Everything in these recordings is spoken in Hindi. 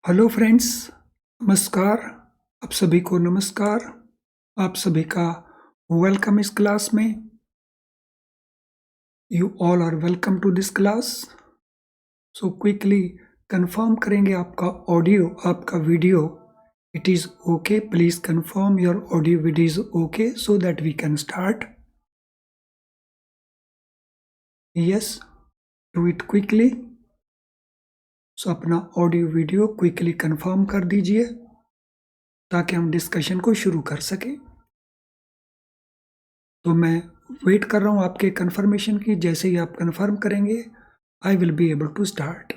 हेलो फ्रेंड्स, नमस्कार। आप सभी को नमस्कार। आप सभी का वेलकम इस क्लास में। You all are welcome to this class. So quickly confirm करेंगे आपका ऑडियो, आपका video it is okay. Please confirm your audio video is okay so that we can start. Yes, do it quickly. So अपना ऑडियो वीडियो क्विकली कंफर्म कर दीजिए ताकि हम डिस्कशन को शुरू कर सकें। तो मैं वेट कर रहा हूँ आपके कंफर्मेशन की। जैसे ही आप कंफर्म करेंगे I will be able to start.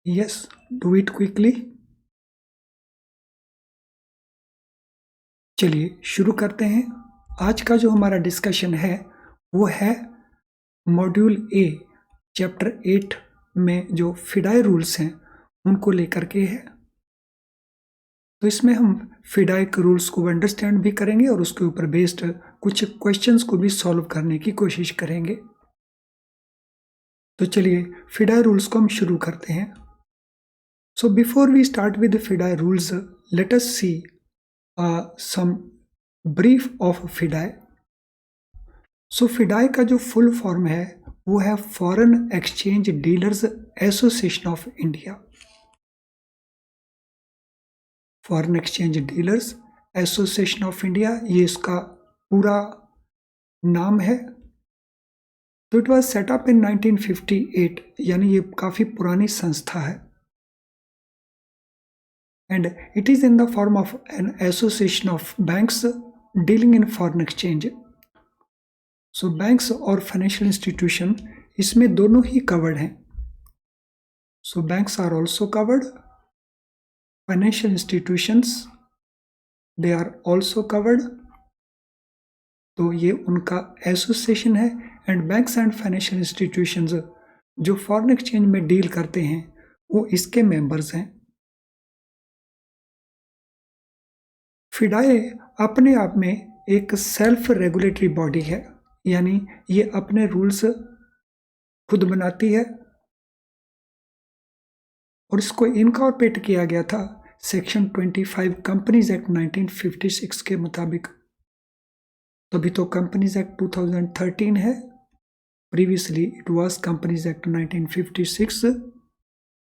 Yes, do it quickly. चलिए शुरू करते हैं। आज का जो हमारा डिस्कशन है वो है मॉड्यूल ए चैप्टर 8 में जो फिडाई रूल्स हैं उनको लेकर के है। तो इसमें हम फिडाई के रूल्स को अंडरस्टैंड भी करेंगे और उसके ऊपर बेस्ड कुछ क्वेश्चंस को भी सॉल्व करने की कोशिश करेंगे। तो चलिए फिडाई रूल्स को हम शुरू करते हैं। So before we start with the FIDAI rules, let us see some brief of FIDAI. So FIDAI का जो फुल फॉर्म है वो है foreign exchange dealers association of India. Foreign exchange dealers association of India, ये इसका पूरा नाम है। तो it was set up in 1958, यानी ये काफ़ी पुरानी संस्था है। And it is in the form of an association of banks dealing in foreign exchange. So banks और financial institution इसमें दोनों ही covered हैं. So banks are also covered. Financial institutions they are also covered. तो ये उनका एसोसिएशन है। And banks and financial institutions जो फॉरेन एक्सचेंज में डील करते हैं वो इसके मेंबर्स हैं। फिडाई अपने आप में एक सेल्फ रेगुलेटरी बॉडी है, यानी ये अपने रूल्स खुद बनाती है और इसको इनकॉर्पोरेट किया गया था सेक्शन 25 कंपनीज एक्ट 1956 के मुताबिक। तभी तो कंपनीज एक्ट 2013 है, previously it was companies act 1956।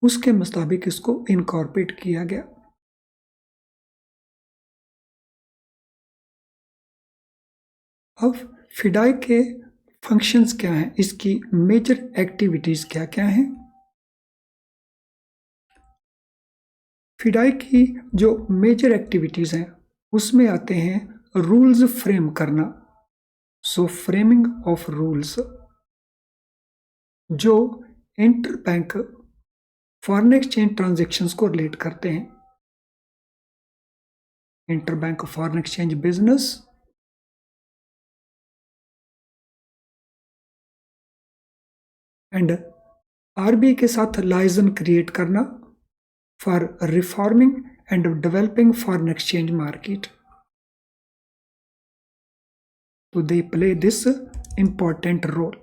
उसके मुताबिक इसको इनकॉर्पोरेट किया गया। अब फिडाई के फंक्शंस क्या हैं, इसकी मेजर एक्टिविटीज क्या क्या हैं। फिडाई की जो मेजर एक्टिविटीज हैं उसमें आते हैं रूल्स फ्रेम करना। सो फ्रेमिंग ऑफ रूल्स जो inter bank foreign exchange transactions को रिलेट करते हैं। Inter bank foreign exchange business, and RBI के साथ लाइजन क्रिएट करना for reforming and developing foreign exchange market. तो they play this important role.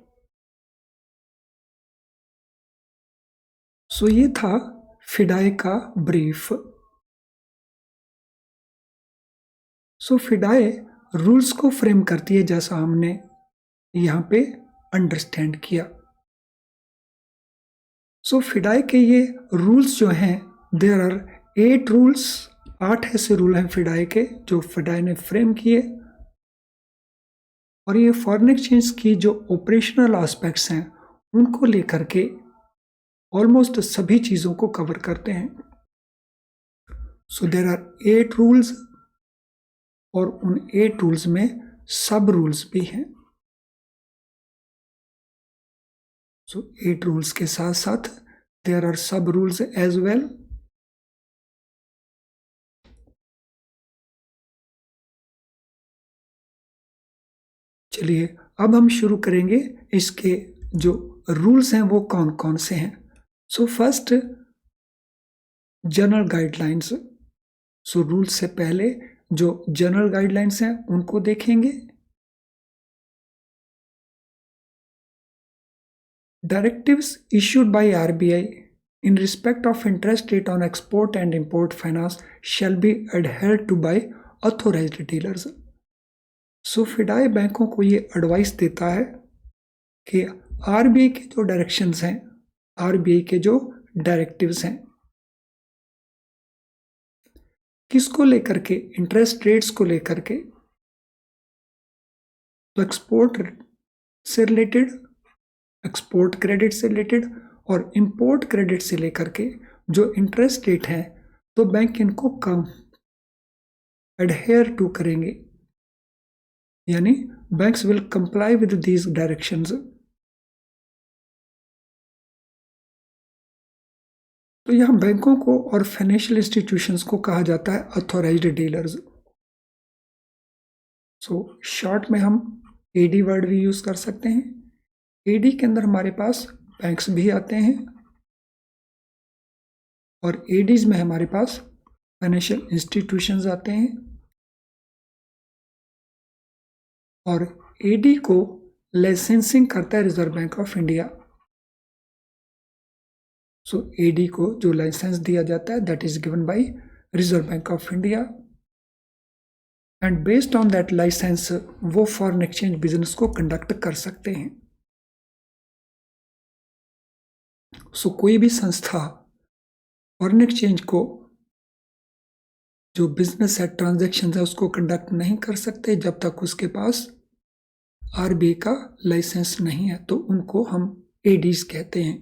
So ये था फिडाई का ब्रीफ। सो फिडाई रूल्स को फ्रेम करती है जैसा हमने यहाँ पे अंडरस्टैंड किया। सो फिडाई के ये रूल्स जो हैं देयर आर 8 रूल्स। 8 ऐसे रूल हैं फिडाई के जो फिडाई ने फ्रेम किए और ये फॉरेन एक्सचेंज की जो ऑपरेशनल एस्पेक्ट्स हैं उनको लेकर के ऑलमोस्ट सभी चीज़ों को कवर करते हैं। सो देयर आर 8 रूल्स और उन 8 रूल्स में सब रूल्स भी हैं। सो 8 रूल्स के साथ साथ देयर आर सब रूल्स एज वेल। चलिए अब हम शुरू करेंगे इसके जो रूल्स हैं वो कौन कौन से हैं। So first general guidelines. So rules से पहले जो जनरल गाइडलाइंस हैं उनको देखेंगे। directives issued by RBI in respect of interest rate on export and import finance shall be adhered to by authorized dealers. सो फिडाई बैंकों को ये एडवाइस देता है कि आरबीआई के जो डायरेक्शंस हैं, आरबीआई के जो डायरेक्टिव्स हैं, किसको लेकर के, इंटरेस्ट रेट्स को लेकर के, तो एक्सपोर्ट से रिलेटेड, एक्सपोर्ट क्रेडिट से रिलेटेड और इंपोर्ट क्रेडिट से लेकर के जो इंटरेस्ट रेट है, तो बैंक इनको कम एडहेयर टू करेंगे, यानी banks will comply with these directions. तो यहां बैंकों को और फाइनेंशियल इंस्टीट्यूशंस को कहा जाता है ऑथोराइज्ड डीलर्स। सो शॉर्ट में हम एडी वर्ड भी यूज कर सकते हैं। एडी के अंदर हमारे पास बैंक्स भी आते हैं और एडीज में हमारे पास फाइनेंशियल इंस्टीट्यूशंस आते हैं, और एडी को लाइसेंसिंग करता है Reserve Bank of India. So AD को जो लाइसेंस दिया जाता है that is given by Reserve Bank of India, and based on that licence वो फॉरेन एक्सचेंज बिजनेस को कंडक्ट कर सकते हैं। सो कोई भी संस्था फॉरेन एक्सचेंज को जो बिजनेस है, ट्रांजैक्शन है, उसको कंडक्ट नहीं कर सकते जब तक उसके पास आरबीआई का लाइसेंस नहीं है, तो उनको हम एडीज कहते हैं।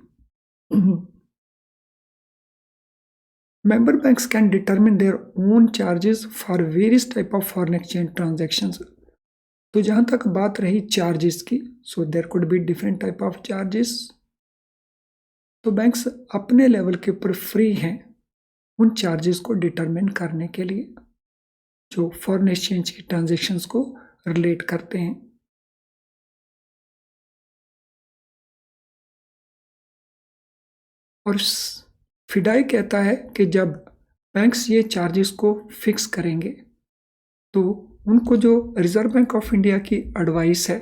Member banks can determine their own charges for various type of foreign exchange transactions. तो जहां तक बात रही चार्जेस की, so there could be different type of charges. तो बैंक्स अपने लेवल के ऊपर फ्री हैं उन चार्जेस को डिटरमिन करने के लिए जो फॉरेन एक्सचेंज की ट्रांजेक्शन्स को रिलेट करते हैं। और फिडाई कहता है कि जब बैंक्स ये चार्जेस को फिक्स करेंगे तो उनको जो रिजर्व बैंक ऑफ इंडिया की एडवाइस है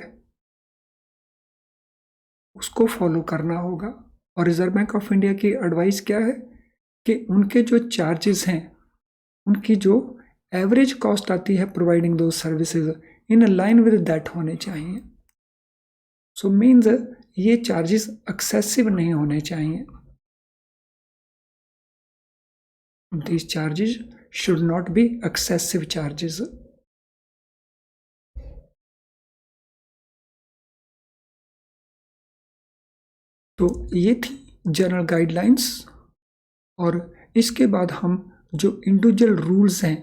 उसको फॉलो करना होगा। और रिजर्व बैंक ऑफ इंडिया की एडवाइस क्या है कि उनके जो चार्जेस हैं, उनकी जो एवरेज कॉस्ट आती है प्रोवाइडिंग दो services, in line with that होने चाहिए। सो मीन्स ये चार्जेस एक्सेसिव नहीं होने चाहिए। These charges should not be excessive charges. तो ये थी जनरल गाइडलाइंस, और इसके बाद हम जो इंडिविजुअल रूल्स हैं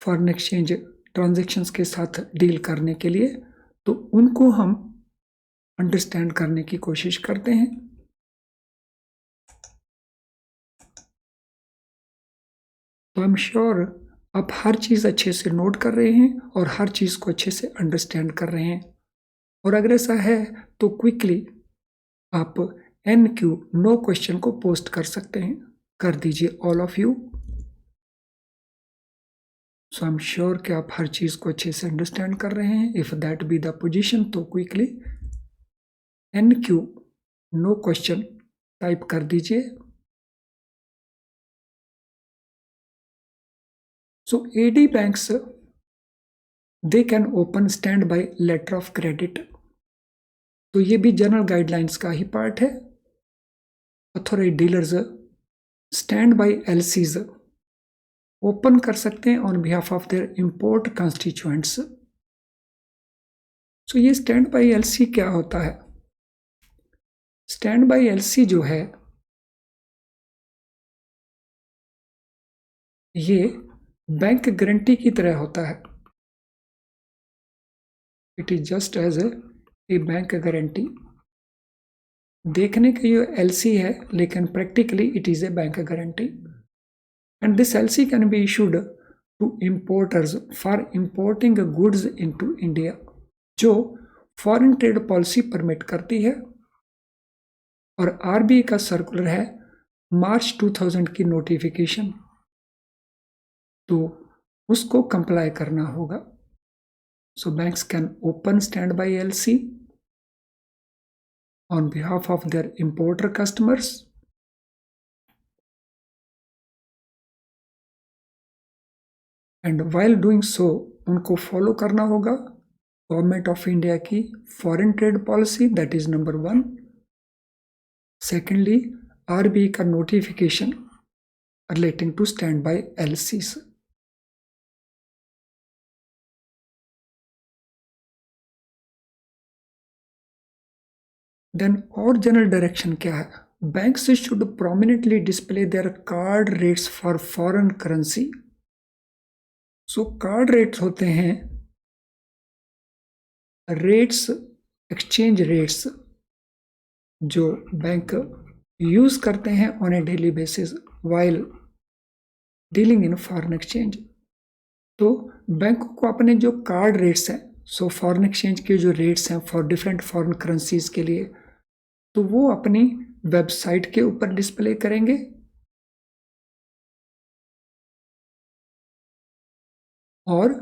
फॉरेन एक्सचेंज ट्रांजैक्शंस के साथ डील करने के लिए, तो उनको हम अंडरस्टैंड करने की कोशिश करते हैं। तो आई एम श्योर आप हर चीज़ अच्छे से नोट कर रहे हैं और हर चीज़ को अच्छे से अंडरस्टैंड कर रहे हैं। और अगर ऐसा है तो क्विकली आप NQ नो क्वेश्चन को पोस्ट कर सकते हैं, कर दीजिए all of you. So I am sure कि आप हर चीज़ को अच्छे से अंडरस्टैंड कर रहे हैं। If that be the position तो quickly NQ no question type कर दीजिए। So AD banks, they can open standby letter of credit. तो ये भी जनरल गाइडलाइंस का ही पार्ट है। Authorised dealers stand by LCs open कर सकते हैं on behalf of their import constituents. So ये स्टैंड बाई LC क्या होता है? स्टैंड बाई LC जो है ये बैंक गारंटी की तरह होता है। It is just as a bank guarantee. देखने के ये LC है लेकिन practically it is a bank guarantee, and this LC can be issued to importers for importing goods into India, जो फॉरेन ट्रेड पॉलिसी परमिट करती है। और RBI का सर्कुलर है मार्च 2000 की नोटिफिकेशन, तो उसको कंप्लाई करना होगा। So banks can open stand by LC on behalf of their importer customers. And while doing so उनको फॉलो करना होगा गवर्नमेंट ऑफ इंडिया की foreign trade policy, that is number 1. Secondly, RBI का notification relating to stand by LCs. Then और जनरल डायरेक्शन क्या है? Banks should prominently display their card rates for foreign currency. So card rates होते हैं रेट्स, एक्सचेंज रेट्स जो बैंक यूज करते हैं on A daily basis while dealing in foreign exchange. तो बैंकों को अपने जो कार्ड रेट्स हैं, सो फॉरेन एक्सचेंज के जो रेट्स हैं फॉर डिफरेंट फॉरेन करेंसीज के लिए, तो वो अपनी वेबसाइट के ऊपर डिस्प्ले करेंगे. और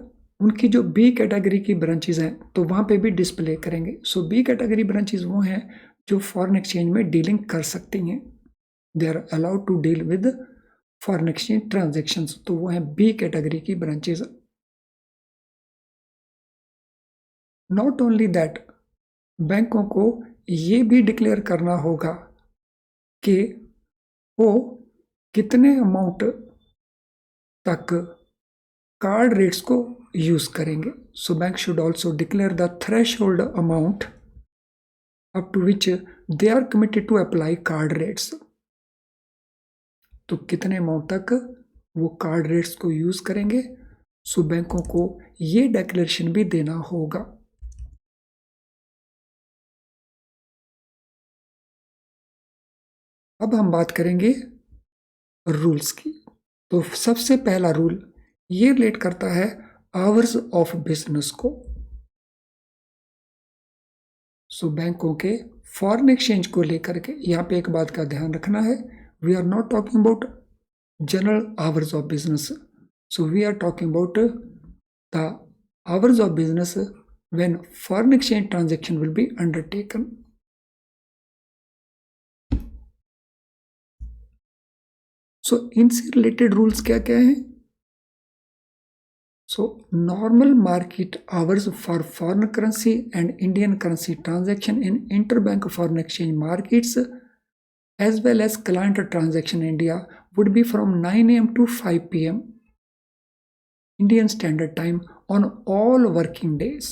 उनकी जो बी कैटेगरी की ब्रांचेज हैं तो वहाँ पे भी डिस्प्ले करेंगे. सो बी कैटेगरी ब्रांचेज वो हैं जो फॉरेन एक्सचेंज में डीलिंग कर सकती हैं. They are allowed to deal with foreign exchange transactions. तो वो हैं बी कैटेगरी की ब्रांचेज. नॉट ओनली दैट, बैंकों को ये भी डिक्लेयर करना होगा कि वो कितने अमाउंट तक कार्ड रेट्स को यूज करेंगे. So bank should also declare the threshold amount up to which they are committed to apply card rates. तो कितने अमाउंट तक वो कार्ड रेट्स को यूज करेंगे, सो बैंकों को ये डिक्लेरेशन भी देना होगा. अब हम बात करेंगे रूल्स की. तो सबसे पहला रूल ये रिलेट करता है आवर्स ऑफ बिजनेस को. सो बैंकों के फॉरेन एक्सचेंज को लेकर के यहाँ पे एक बात का ध्यान रखना है. We are not talking about general hours of business. So we are talking about the hours of business when foreign exchange transaction will be undertaken. So इनसे रिलेटेड रूल्स क्या क्या हैं? So normal market hours for foreign currency and Indian currency transaction in interbank foreign exchange markets as well as client transaction in India would be from 9 a.m. to 5 p.m. Indian Standard Time on all working days.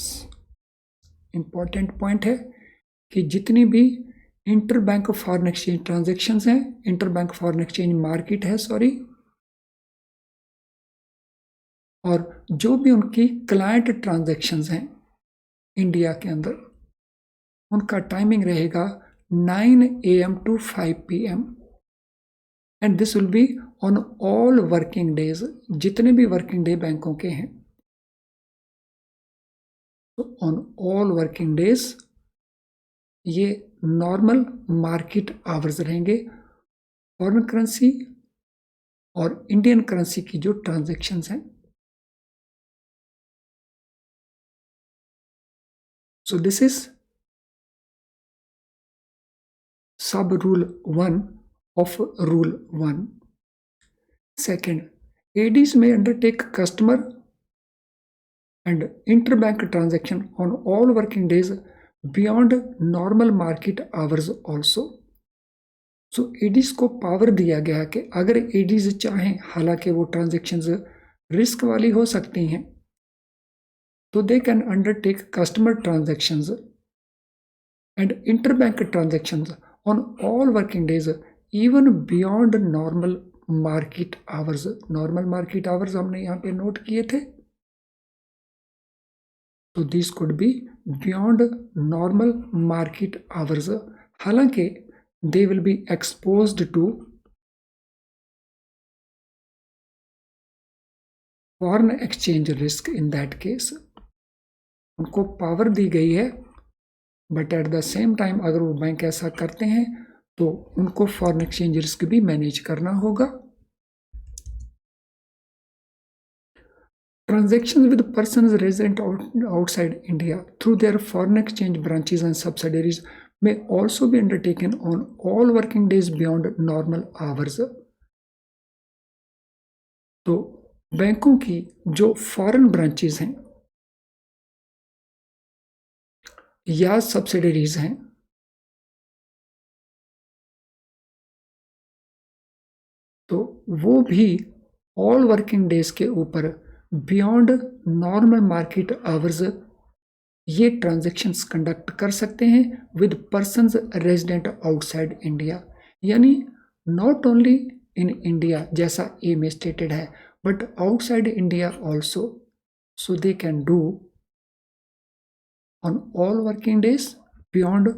Important point है कि जितनी भी इंटरबैंक फॉरेन एक्सचेंज ट्रांजेक्शन्स हैं, इंटरबैंक फॉरेन एक्सचेंज मार्केट है और जो भी उनकी क्लाइंट ट्रांजैक्शंस हैं इंडिया के अंदर, उनका टाइमिंग रहेगा 9 a.m. to 5 p.m. And this will be on all working days. जितने भी वर्किंग डे बैंकों के हैं, तो ऑन ऑल वर्किंग डेज ये नॉर्मल मार्केट आवर्स रहेंगे. फॉरेन करेंसी और इंडियन करेंसी की जो ट्रांजैक्शंस हैं. So this is sub rule 1 of rule 1. Second, ADs may undertake customer and interbank transaction on all working days beyond normal market hours also. So ADs को पावर दिया गया है कि अगर ADs चाहें, हालांकि वो ट्रांजेक्शन्स रिस्क वाली हो सकती हैं, so they can undertake customer transactions and interbank transactions on all working days even beyond normal market hours. Normal market hours हमने यहाँ पे नोट किए थे. तो this could be beyond normal market hours. हालांकि they will be exposed to foreign exchange risk in that case. उनको पावर दी गई है, but at the same time अगर वो बैंक ऐसा करते हैं तो उनको फॉरेन एक्सचेंज रिस्क भी मैनेज करना होगा. Transactions with persons resident outside India through their foreign exchange branches and subsidiaries may also be undertaken on all working days beyond normal hours. तो बैंकों की जो फॉरेन ब्रांचेस हैं या सब्सिडरीज हैं, तो वो भी ऑल वर्किंग डेज के ऊपर बियॉन्ड नॉर्मल मार्केट आवर्स ये ट्रांजैक्शंस कंडक्ट कर सकते हैं with persons resident outside India, यानी नॉट ओनली इन इंडिया जैसा ए में स्टेटेड है, but outside India also, so they can do on all working days beyond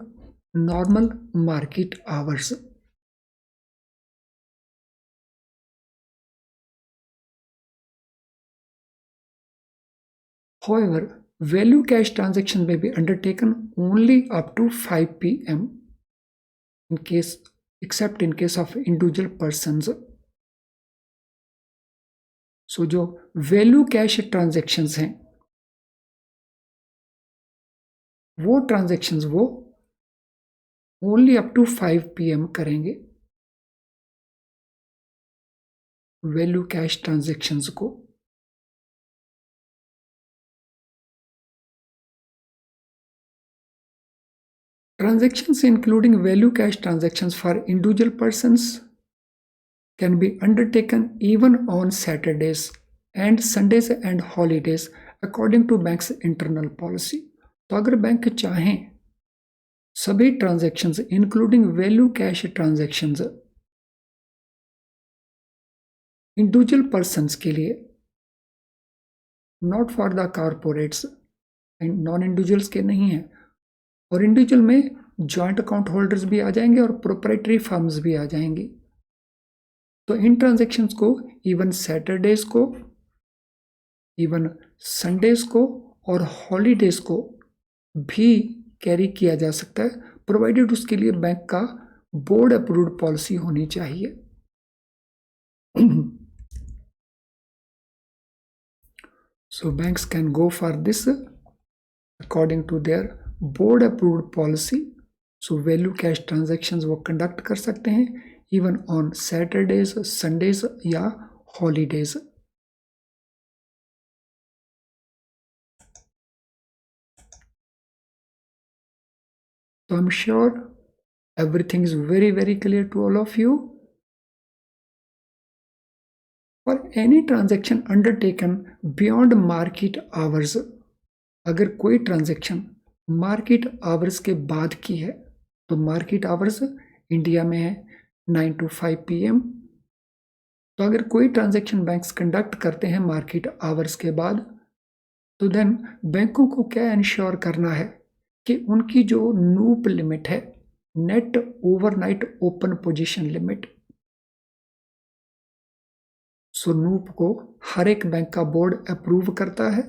normal market hours. However, value cash transactions may be undertaken only up to 5 p.m. except in case of individual persons. So जो वैल्यू कैश ट्रांजेक्शन्स हैं वो ट्रांजेक्शन्स वो ओनली अप टू 5 p.m. करेंगे वैल्यू कैश ट्रांजेक्शन्स को। Transactions including value cash transactions for individual persons can be undertaken even on Saturdays and Sundays and holidays according to bank's internal policy. तो अगर बैंक चाहें सभी transactions including value cash transactions individual persons के लिए, not for the corporates and non individuals के नहीं है, और इंडिविजुअल में जॉइंट अकाउंट होल्डर्स भी आ जाएंगे और प्रोप्राइटरी फर्म्स भी आ जाएंगी, तो इन ट्रांजैक्शंस को इवन सैटरडेज को, इवन संडेज को और हॉलीडेज को भी कैरी किया जा सकता है, प्रोवाइडेड उसके लिए बैंक का बोर्ड अप्रूव्ड पॉलिसी होनी चाहिए। So banks can go for this according to their board approved policy. So value cash transactions वो कंडक्ट कर सकते हैं इवन ऑन सैटरडेज, संडेज या holidays. So I'm sure everything is very, very clear to all of you. For any transaction undertaken beyond market hours, अगर कोई ट्रांजैक्शन मार्केट आवर्स के बाद की है, तो मार्केट आवर्स इंडिया में है 9 to 5 p.m. तो अगर कोई ट्रांजैक्शन बैंक्स कंडक्ट करते हैं मार्केट आवर्स के बाद, तो देन बैंकों को क्या इंश्योर करना है कि उनकी जो नूप लिमिट है, net overnight open position limit, so NOOP को हर एक बैंक का बोर्ड अप्रूव करता है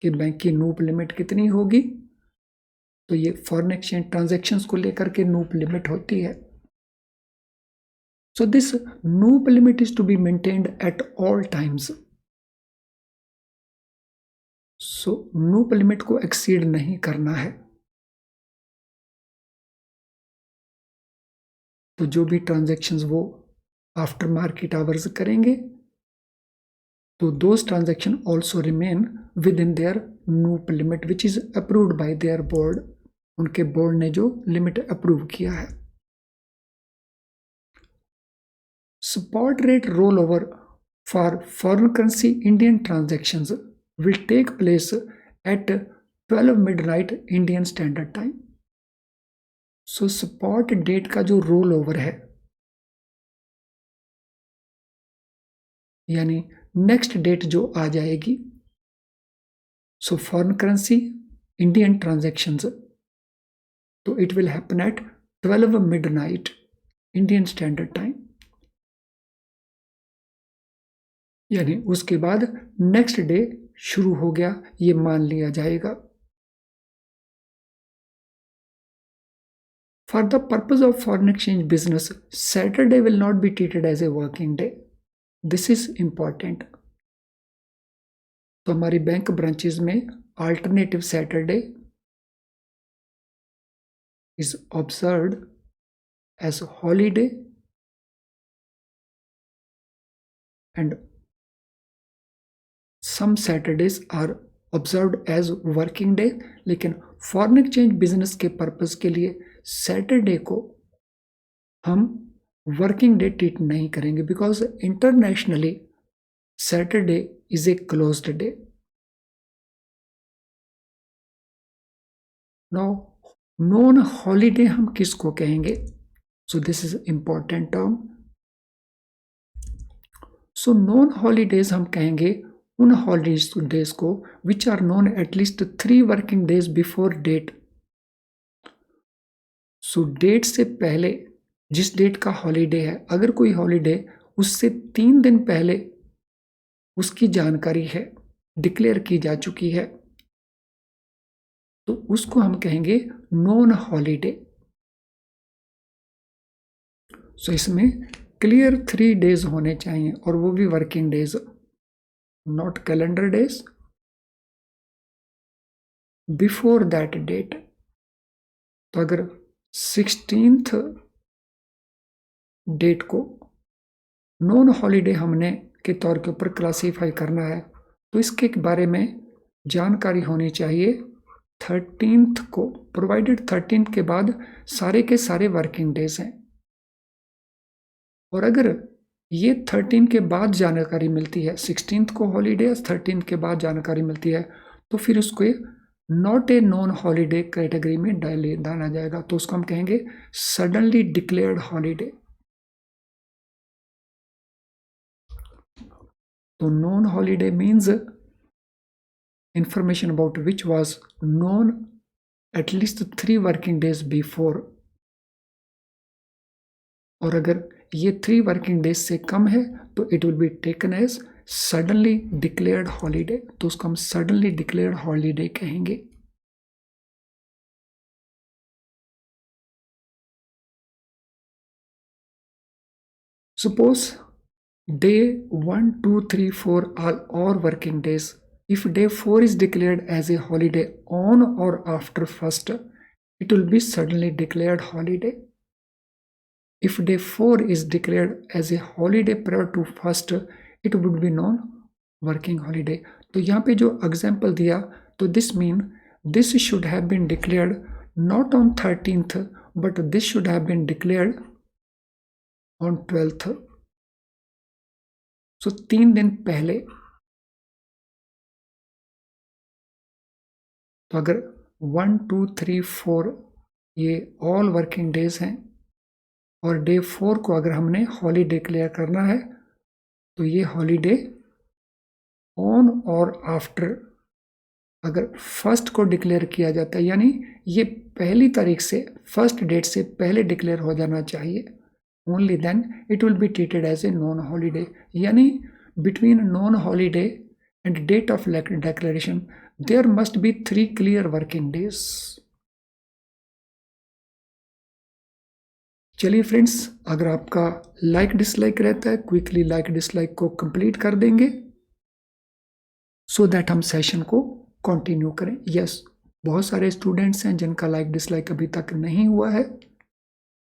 कि बैंक की नूप लिमिट कितनी होगी, तो ये फॉरेन एक्सचेंज ट्रांजैक्शंस को लेकर के नूप लिमिट होती है। So this NOOP limit is to be maintained at all times. So NOOP limit को एक्सीड नहीं करना है। तो जो भी ट्रांजैक्शंस वो आफ्टर मार्केट आवर्स करेंगे, तो those transaction also remain within their NOOP limit which is approved by their board. उनके बोर्ड ने जो लिमिट अप्रूव किया है। Spot rate roll over for foreign currency Indian transactions will take place at 12 midnight Indian standard time. So spot date का जो रोल ओवर है, यानी नेक्स्ट डेट जो आ जाएगी, so foreign currency Indian transactions, तो it will happen at 12 midnight Indian standard time, यानी उसके बाद नेक्स्ट डे शुरू हो गया ये मान लिया जाएगा। For the purpose of foreign exchange business, Saturday will not be treated as a working day. This is important. तो हमारी बैंक ब्रांचेस में alternative Saturday is observed as holiday and some Saturdays are observed as working day। लेकिन फॉरेन एक्सचेंज बिजनेस के पर्पस के लिए सैटरडे को हम वर्किंग डे ट्रीट नहीं करेंगे, because internationally Saturday is a closed day. Now non holiday हम किसको कहेंगे? So this is important term. So non holidays हम कहेंगे उन हॉलीडेज को which are known at least 3 working days before date. So date से पहले जिस डेट का हॉलीडे है, अगर कोई हॉलीडे उससे 3 दिन पहले उसकी जानकारी है, डिक्लेयर की जा चुकी है, तो उसको हम कहेंगे नॉन हॉलीडे। सो इसमें क्लियर 3 डेज होने चाहिए और वो भी working days, not calendar days, before that date. तो अगर 16th डेट को नॉन हॉलीडे हमने के तौर के ऊपर क्लासीफाई करना है, तो इसके बारे में जानकारी होनी चाहिए 13th को, प्रोवाइडेड 13th के बाद सारे के सारे वर्किंग डेज हैं। और अगर ये 13 के बाद जानकारी मिलती है, 16th को हॉलीडे, 13th के बाद जानकारी मिलती है, तो फिर उसको not a non holiday category में डाला जाएगा। तो उसको हम कहेंगे सडनली डिक्लेयर्ड हॉलीडे। तो non holiday means information about which was known at least 3 working days before। और अगर ये 3 वर्किंग डेज से कम है तो it will be taken as suddenly declared holiday. तो उसको हम सडनली डिक्लेयर्ड हॉलीडे कहेंगे। Suppose day 1, 2, 3, 4 are all working days। If day 4 is declared as a holiday on or after 1st, it will be suddenly declared holiday। If day 4 is declared as a holiday prior to 1st, it would be non working holiday। तो यहाँ पे जो एग्जाम्पल दिया, तो this mean this should have been declared not on 13th, but this should have been declared on 12th। So 3 दिन पहले। तो अगर 1, 2, 3, 4 ये ऑल वर्किंग डेज हैं और डे 4 को अगर हमने हॉलीडे डिक्लेयर करना है, तो ये हॉलीडे ऑन और आफ्टर अगर 1st को डिक्लेयर किया जाता है, यानी ये पहली तारीख से 1st डेट से पहले डिक्लेयर हो जाना चाहिए, only then it will be treated as a non holiday. यानी between non holiday and date of declaration there must be 3 clear working days। चलिए फ्रेंड्स, अगर आपका लाइक डिसलाइक रहता है, क्विकली लाइक डिसलाइक को कंप्लीट कर देंगे सो दैट हम सेशन को कंटिन्यू करें। यस, बहुत सारे स्टूडेंट्स हैं जिनका लाइक डिसलाइक अभी तक नहीं हुआ है,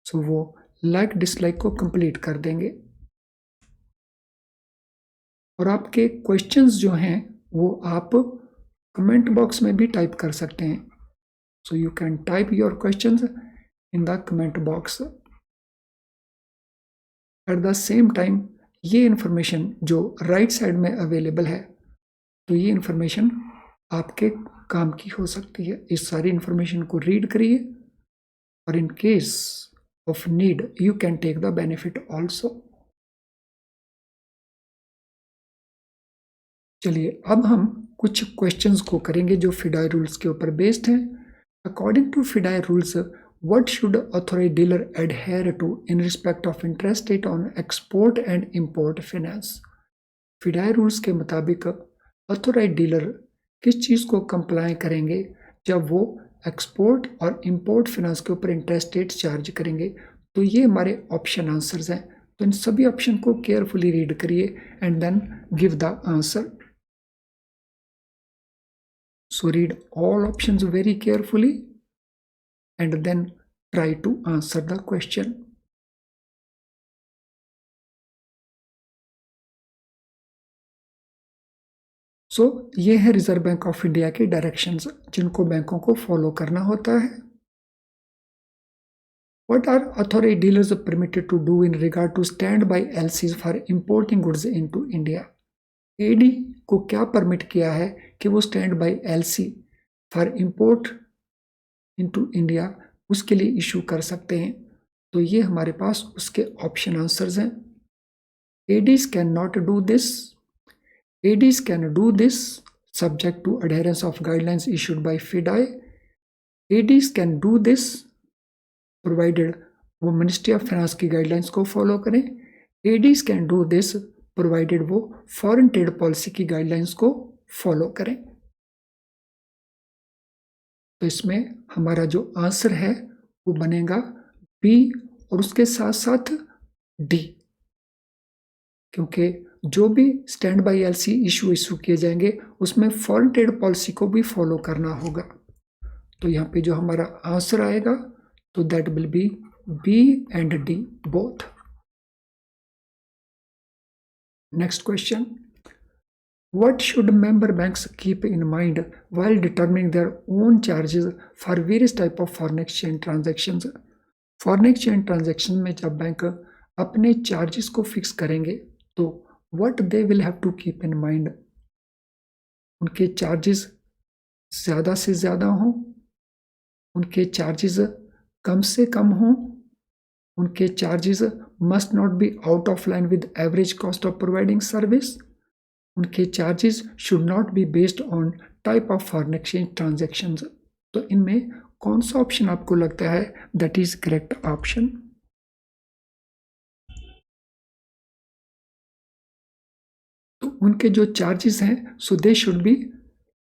सो वो लाइक डिसलाइक को कंप्लीट कर देंगे। और आपके क्वेश्चंस जो हैं वो आप कमेंट बॉक्स में भी टाइप कर सकते हैं। So you can type your questions in the comment box. At the same time ये इन्फॉर्मेशन जो राइट साइड में अवेलेबल है, तो ये इन्फॉर्मेशन आपके काम की हो सकती है। इस सारी इन्फॉर्मेशन को रीड करिए और in case of need you can take the benefit also. चलिए अब हम कुछ क्वेश्चंस को करेंगे जो फिडाई रूल्स के ऊपर बेस्ड हैं। According to FEDAI rules, what should authorised dealer adhere to in respect of interest rate on export and import finance. FEDAI rules के मुताबिक ऑथोराइज्ड डीलर किस चीज़ को कंप्लाई करेंगे जब वो एक्सपोर्ट और इंपोर्ट फाइनेंस के ऊपर इंटरेस्ट रेट चार्ज करेंगे। तो ये हमारे ऑप्शन आंसर्स हैं, तो इन सभी ऑप्शन को केयरफुली रीड करिए and then give the answer. So read all options very carefully and then try to answer the question. सो ये है रिजर्व बैंक ऑफ इंडिया की डायरेक्शंस जिनको बैंकों को फॉलो करना होता है. What are authority dealers permitted to do in regard to standby LCs for importing goods into India? AD को क्या परमिट किया है कि वो stand by LC for import into India उसके लिए इशू कर सकते हैं. तो ये हमारे पास उसके ऑप्शन आंसर्स हैं. ADs can not do this. ADs can do this subject to adherence of guidelines issued by FIDI. ADs can do this provided वो मिनिस्ट्री ऑफ फाइनेंस की गाइडलाइंस को फॉलो करें. ADs can do this provided वो फॉरेन ट्रेड पॉलिसी की गाइडलाइंस को फॉलो करें. तो इसमें हमारा जो आंसर है वो बनेगा बी और उसके साथ साथ डी, क्योंकि जो भी स्टैंड बाई LC इशू किए जाएंगे उसमें फॉरेन ट्रेड पॉलिसी को भी फॉलो करना होगा. तो यहाँ पे जो हमारा आंसर आएगा तो that will be B and D both. Next question. What should member banks keep in mind while determining their own charges for various type of foreign exchange transactions? Foreign exchange transaction में जब बैंक अपने चार्जेस को फिक्स करेंगे तो what they will have to keep in mind, उनके चार्जेस ज़्यादा से ज़्यादा हों, उनके चार्जेस कम से कम हों, उनके charges must not be out of line with average cost of providing service, उनके charges should not be based on type of foreign exchange transactions. तो इनमें कौन सा ऑप्शन आपको लगता है दैट इज करेक्ट ऑप्शन? तो उनके जो चार्जेस हैं so they should be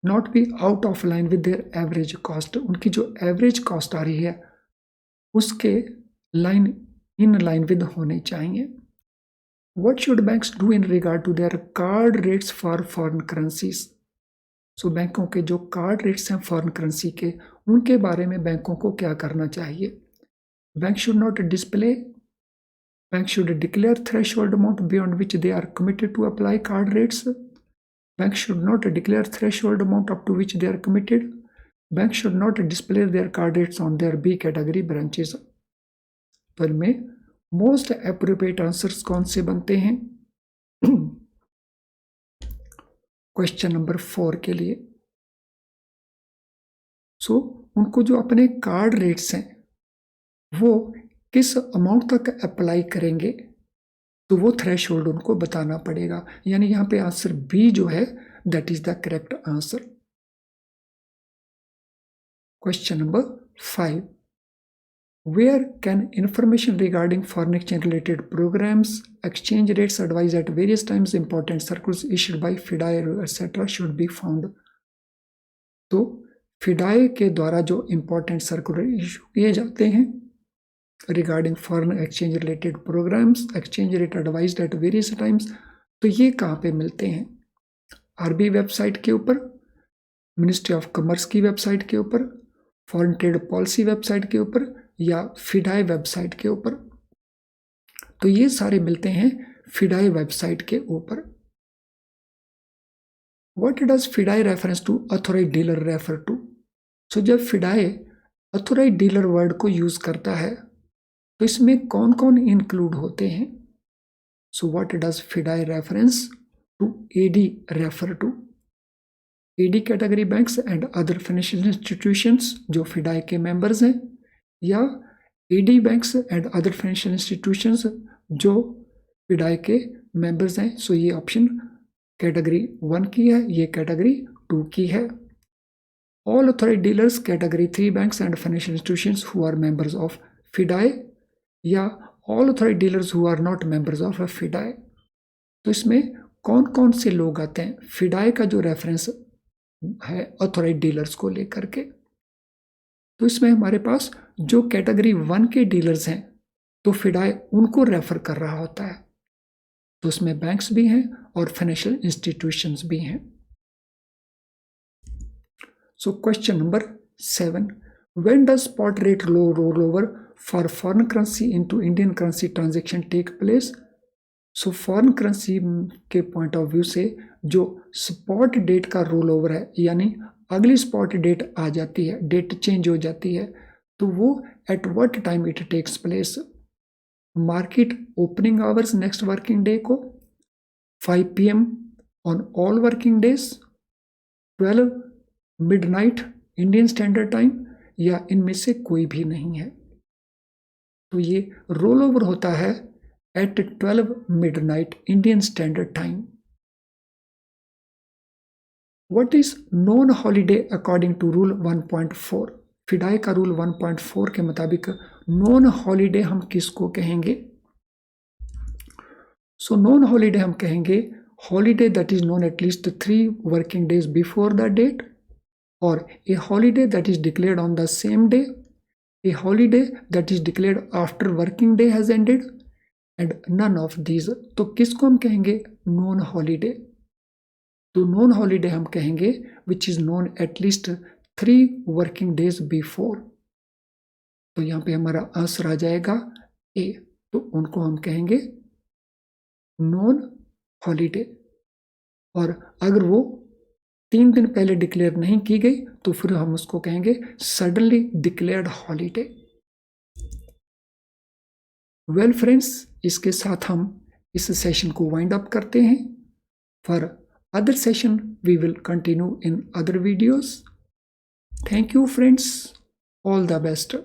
not be out of line with their average cost. उनकी जो एवरेज कॉस्ट आ रही है उसके लाइन इन लाइन विद होने चाहिए. What should banks do in regard to their card rates for foreign currencies? सो बैंकों के जो कार्ड रेट्स हैं फॉरेन करेंसी के उनके बारे में बैंकों को क्या करना चाहिए? Bank should not display, bank should declare threshold amount beyond which they are committed to apply card rates. Bank should not declare threshold amount up to which they are committed. Bank should not display their card rates on their B category branches. तो इनमें मोस्ट एप्रोप्रिएट आंसर्स कौन से बनते हैं? क्वेश्चन नंबर 4 के लिए उनको जो अपने कार्ड रेट्स हैं वो किस अमाउंट तक अप्लाई करेंगे तो वो थ्रेशोल्ड उनको बताना पड़ेगा. यानी यहाँ पे आंसर बी जो है that is the correct answer. Question number 5. Where can information regarding foreign exchange related programs, exchange rates advice at various times, important circulars issued by FIDI etc. should be found? तो FIDI के द्वारा जो important सर्कुलर इशू किए जाते हैं regarding foreign exchange related programs, exchange rate advised at various times, तो ये कहाँ पे मिलते हैं? RBI वेबसाइट के ऊपर, मिनिस्ट्री ऑफ कॉमर्स की वेबसाइट के ऊपर, फॉरेन ट्रेड पॉलिसी वेबसाइट के ऊपर या फिडाई वेबसाइट के ऊपर. तो ये सारे मिलते हैं फिडाई वेबसाइट के ऊपर. What does FEDAI reference to authorised dealer refer to? So जब फिडाई ऑथोराइज्ड डीलर वर्ड को यूज करता है तो इसमें कौन कौन इंक्लूड होते हैं? So what does FEDAI reference to AD refer to? AD category banks and other financial institutions जो फिडाई के मेंबर्स हैं, या AD banks and other financial institutions जो फिडाई के मेंबर्स हैं. सो ये ऑप्शन कैटेगरी 1 की है, ये कैटेगरी 2 की है. All authorised dealers category 3 banks and financial institutions who are members of FEDAI, या all authorised dealers who are not members of FEDAI. तो इसमें कौन कौन से लोग आते हैं फिडाई का जो रेफरेंस है ऑथोराइज्ड डीलर्स को लेकर के? तो इसमें हमारे पास जो कैटेगरी 1 के डीलर्स हैं तो फिडाई उनको रेफर कर रहा होता है. तो उसमें बैंक्स भी हैं और फाइनेंशियल इंस्टीट्यूशंस भी हैं. So question number 7. When does spot rate rollover for foreign currency into Indian currency transaction take place? So foreign currency के पॉइंट ऑफ व्यू से जो स्पॉट डेट का रोल ओवर है, यानी अगली स्पॉट डेट आ जाती है, डेट चेंज हो जाती है, तो वो at what time it takes place? Market opening hours next working day को, 5 PM on all working days, 12 midnight Indian standard time, या इनमें से कोई भी नहीं है। तो ये रोल ओवर होता है at 12 midnight Indian Standard Time. What is non-holiday according to Rule 1.4? फिडाई का रूल 1.4 के मुताबिक नॉन हॉलीडे हम किसको कहेंगे? सो नॉन हॉलीडे हम कहेंगे holiday that is known at least 3 working days before the date, और a holiday that is declared on the same day, a holiday that is declared after working day has ended, and none of these. तो किसको हम कहेंगे नॉन हॉलीडे? तो नॉन हॉलीडे हम कहेंगे which is known at least 3 working days before. तो यहाँ पे हमारा आंसर आ जाएगा ए, तो उनको हम कहेंगे नॉन हॉलीडे। और अगर वो 3 दिन पहले डिक्लेयर नहीं की गई तो फिर हम उसको कहेंगे suddenly declared holiday. Well friends, इसके साथ हम इस सेशन को वाइंड अप करते हैं। For other session we will continue in other videos. Thank you friends, all the best.